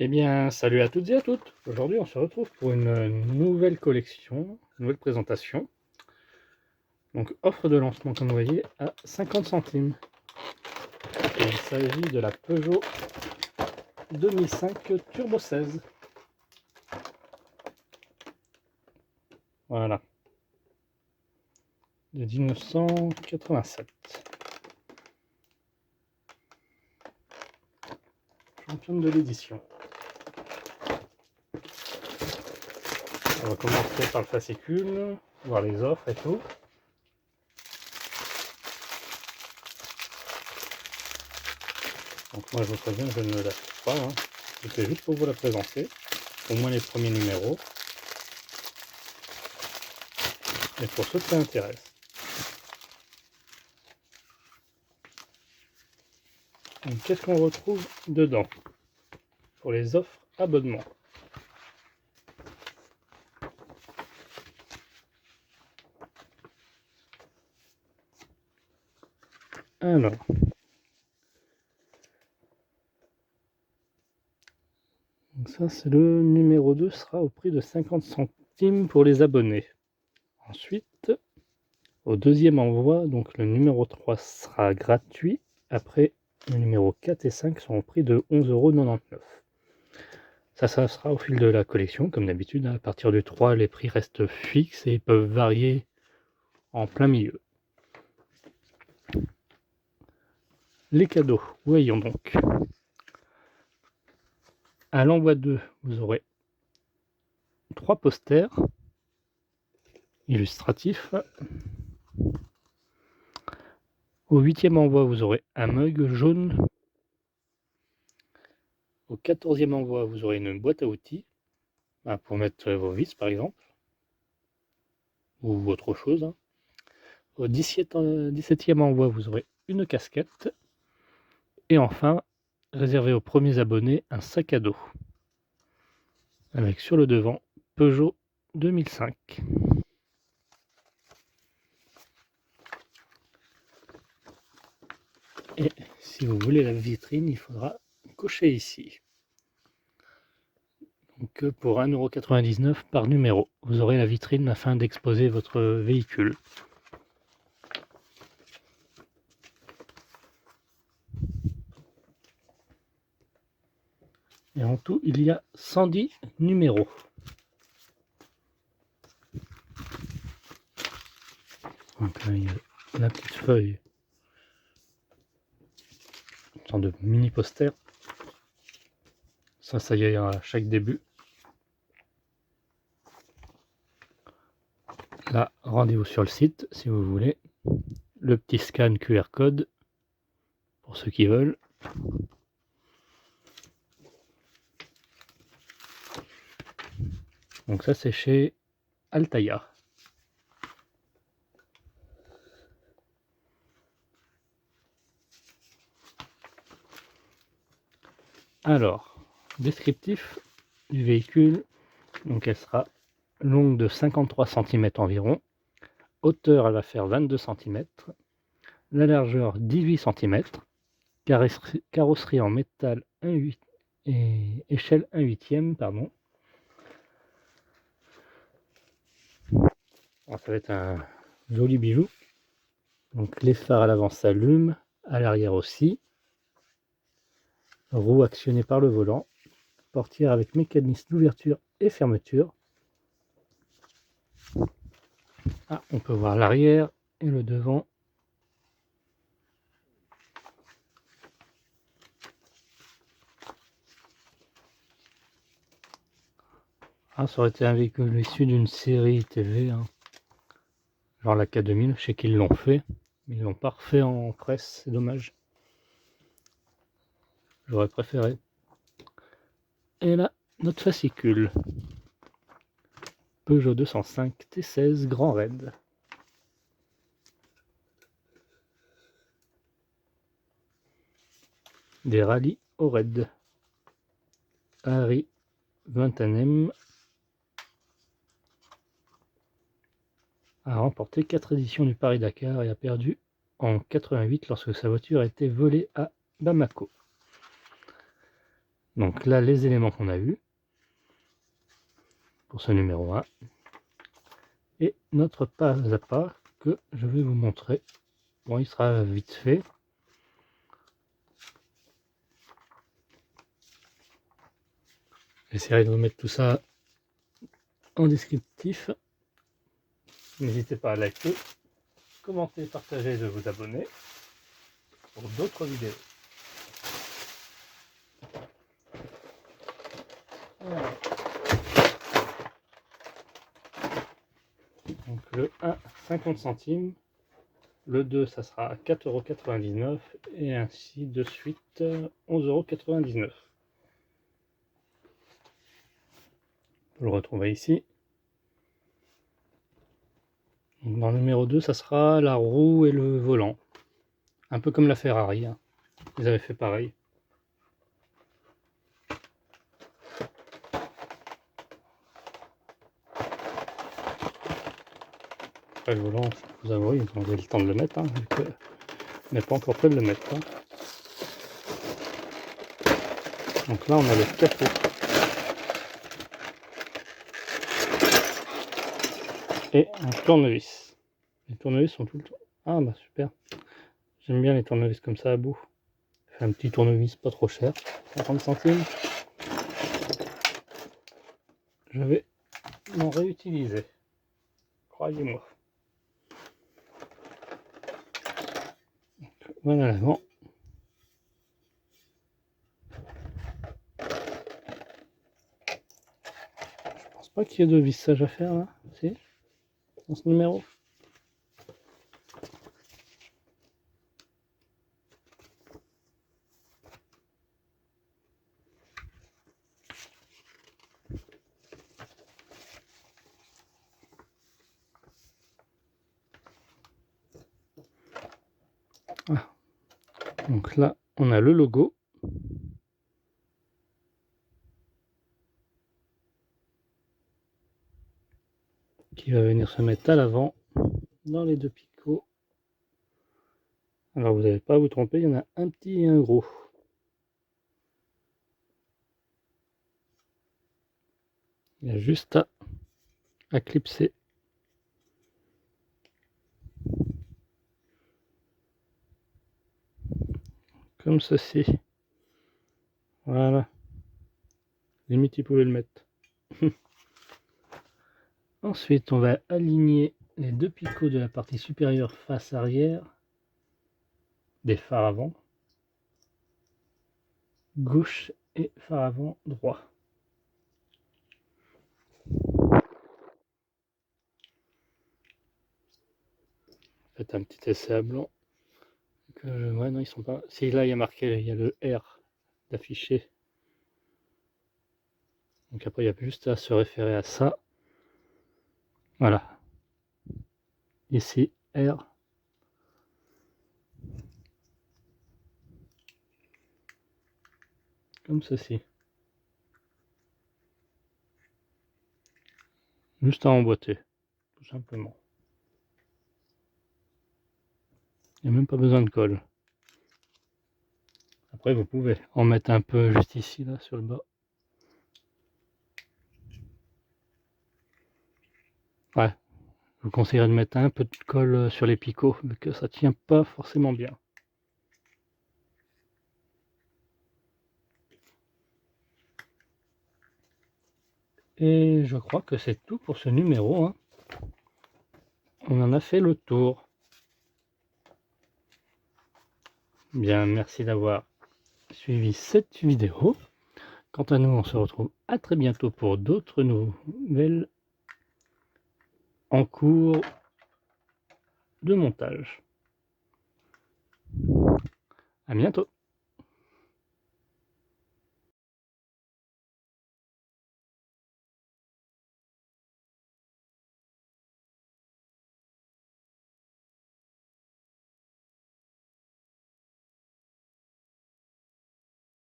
Eh bien, salut à toutes et à toutes. Aujourd'hui, on se retrouve pour une nouvelle collection, une nouvelle présentation. Donc, offre de lancement, comme vous voyez, à 50 centimes. Et il s'agit de la Peugeot 2005 Turbo 16. Voilà. De 1987. Championne de l'édition. On va commencer par le fascicule, voir les offres et tout. Donc moi je vous préviens, je ne l'achète pas, hein. C'était juste pour vous la présenter, au moins les premiers numéros, et pour ceux que ça intéresse. Donc qu'est-ce qu'on retrouve dedans pour les offres abonnement? Alors, donc ça c'est le numéro 2, sera au prix de 50 centimes pour les abonnés. Ensuite, au deuxième envoi, donc le numéro 3 sera gratuit. Après, le numéro 4 et 5 sont au prix de 11,99 €. Ça sera au fil de la collection, comme d'habitude. À partir du 3, les prix restent fixes et peuvent varier en plein milieu. Les cadeaux, voyons donc. À l'envoi 2, vous aurez 3 posters illustratifs. Au 8e envoi, vous aurez un mug jaune. Au 14e envoi, vous aurez une boîte à outils pour mettre vos vis par exemple, ou autre chose. Au 17e envoi, vous aurez une casquette. Et enfin, réservé aux premiers abonnés, un sac à dos. Avec sur le devant Peugeot 2005. Et si vous voulez la vitrine, il faudra cocher ici. Donc pour 1,99 € par numéro, vous aurez la vitrine afin d'exposer votre véhicule. Et en tout, il y a 110 numéros. Donc là, il y a la petite feuille, une sorte de mini poster. Ça y est à chaque début. Là, rendez-vous sur le site si vous voulez. Le petit scan QR code pour ceux qui veulent. Donc ça c'est chez Altaïa. Alors, descriptif du véhicule. Donc elle sera longue de 53 cm environ. Hauteur, elle va faire 22 cm. La largeur 18 cm. Carrosserie en métal 1/8 et échelle 1/8, pardon. Alors, ça va être un joli bijou. Donc les phares à l'avant s'allument, à l'arrière aussi. Roue actionnée par le volant. Portière avec mécanisme d'ouverture et fermeture. Ah, on peut voir l'arrière et le devant. Ah, ça aurait été un véhicule issu d'une série TV, hein. Genre la K2000, je sais qu'ils l'ont fait, mais ils l'ont pas refait en presse, c'est dommage. J'aurais préféré. Et là, notre fascicule. Peugeot 205 T16 Grand Raid. Des rallyes au raid. Harry Vatanen a remporté 4 éditions du Paris-Dakar et a perdu en 88 lorsque sa voiture a été volée à Bamako. Donc là, les éléments qu'on a eus pour ce numéro 1. Et notre pas à pas que je vais vous montrer. Bon, il sera vite fait. J'essaierai de vous mettre tout ça en descriptif. N'hésitez pas à liker, commenter, partager et de vous abonner pour d'autres vidéos. Voilà. Donc le 1, 50 centimes. Le 2, ça sera à 4,99 € et ainsi de suite 11,99 €. Vous le retrouvez ici. Donc dans le numéro 2, ça sera la roue et le volant. Un peu comme la Ferrari. Hein. Ils avaient fait pareil. Après le volant, je vous avoue, vous avez le temps de le mettre. Hein, vu que on n'est pas encore prêt de le mettre. Hein. Donc là, on a le capot. Et un tournevis. Les tournevis sont tout le temps. Ah bah super. J'aime bien les tournevis comme ça à bout. Fait un petit tournevis pas trop cher. 50 centimes. Je vais m'en réutiliser. Croyez-moi. Voilà l'avant. Je pense pas qu'il y ait de vissage à faire là. Si, dans ce numéro. Ah. Donc là, on a le logo. Qui va venir se mettre à l'avant dans les deux picots. Alors vous n'allez pas vous tromper, il y en a un petit et un gros. Il y a juste à clipser. Comme ceci. Voilà. Limite, il pouvait le mettre. Ensuite, on va aligner les deux picots de la partie supérieure face arrière des phares avant. Gauche et phare avant droit. Faites un petit essai à blanc. Ouais, non, ils sont pas. Si là, il y a marqué, il y a le R d'affiché. Donc après, il y a juste à se référer à ça. Voilà. Ici, R. Comme ceci. Juste à emboîter, tout simplement. Il n'y a même pas besoin de colle. Après, vous pouvez en mettre un peu juste ici, là, sur le bas. Ouais, je vous conseillerais de mettre un peu de colle sur les picots, vu que ça tient pas forcément bien. Et je crois que c'est tout pour ce numéro. Hein. On en a fait le tour. Bien, merci d'avoir suivi cette vidéo. Quant à nous, on se retrouve à très bientôt pour d'autres nouvelles en cours de montage. À bientôt.